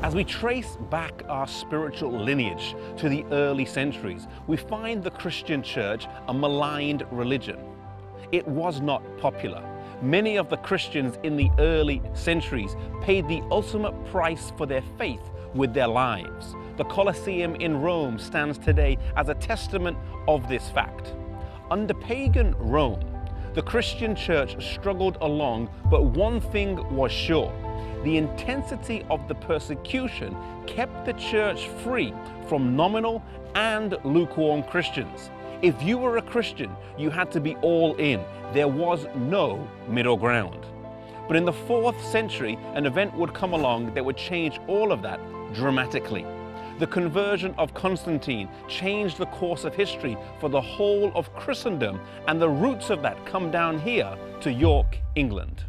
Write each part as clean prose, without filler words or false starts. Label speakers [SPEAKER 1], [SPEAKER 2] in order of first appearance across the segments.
[SPEAKER 1] As we trace back our spiritual lineage to the early centuries, we find the Christian church a maligned religion. It was not popular. Many of the Christians in the early centuries paid the ultimate price for their faith with their lives. The Colosseum in Rome stands today as a testament of this fact. Under pagan Rome, the Christian church struggled along, but one thing was sure. The intensity of the persecution kept the church free from nominal and lukewarm Christians. If you were a Christian, you had to be all in. There was no middle ground. But in the 4th century, an event would come along that would change all of that dramatically. The conversion of Konstantīn changed the course of history for the whole of Christendom, and the roots of that come down here to York, England.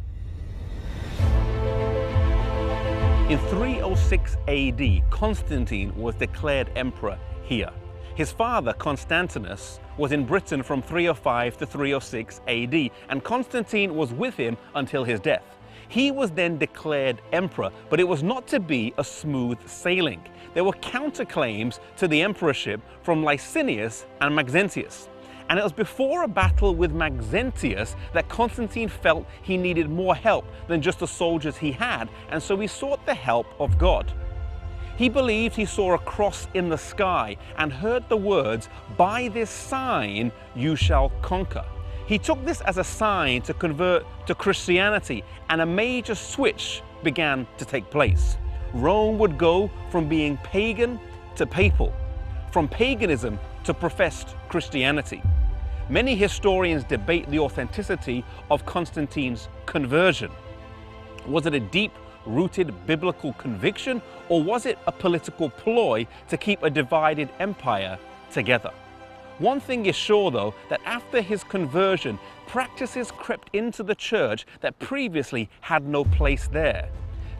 [SPEAKER 1] In 306 AD, Konstantīn was declared emperor here. His father, Konstantīns, was in Britain from 305 to 306 AD, and Konstantīn was with him until his death. He was then declared emperor, but it was not to be a smooth sailing. There were counterclaims to the emperorship from Licinius and Maxentius. And it was before a battle with Maxentius that Konstantīn felt he needed more help than just the soldiers he had, and so he sought the help of God. He believed he saw a cross in the sky and heard the words, "By this sign you shall conquer." He took this as a sign to convert to Christianity, and a major switch began to take place. Rome would go from being pagan to papal, from paganism to professed Christianity. Many historians debate the authenticity of Konstantīn's conversion. Was it a deep-rooted biblical conviction, or was it a political ploy to keep a divided empire together? One thing is sure, though, that after his conversion, practices crept into the church that previously had no place there.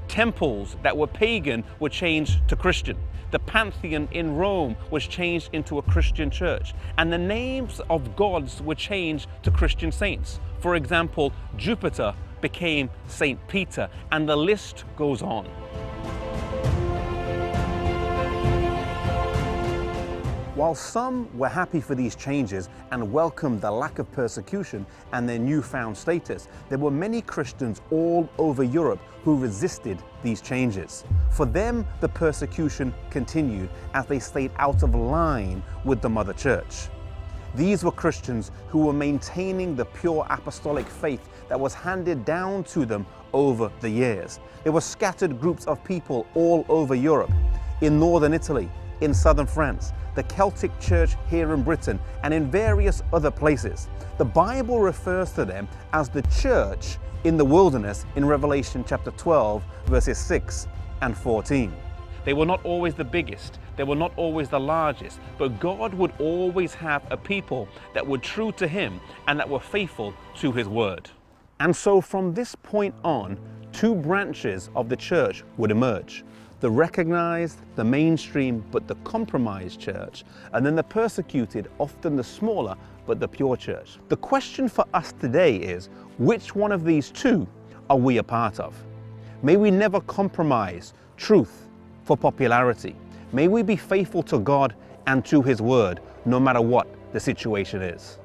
[SPEAKER 1] Temples that were pagan were changed to Christian. The Pantheon in Rome was changed into a Christian church, and the names of gods were changed to Christian saints. For example, Jupiter became Saint Peter, and the list goes on. While some were happy for these changes and welcomed the lack of persecution and their newfound status, there were many Christians all over Europe who resisted these changes. For them, the persecution continued as they stayed out of line with the Mother Church. These were Christians who were maintaining the pure apostolic faith that was handed down to them over the years. There were scattered groups of people all over Europe, in northern Italy, in southern France, the Celtic Church here in Britain, and in various other places. The Bible refers to them as the church in the wilderness in Revelation chapter 12, verses 6 and 14. They were not always the biggest, they were not always the largest, but God would always have a people that were true to Him and that were faithful to His word. And so from this point on, two branches of the church would emerge. The recognized, the mainstream, but the compromised church, and then the persecuted, often the smaller, but the pure church. The question for us today is, which one of these two are we a part of? May we never compromise truth for popularity. May we be faithful to God and to His word, no matter what the situation is.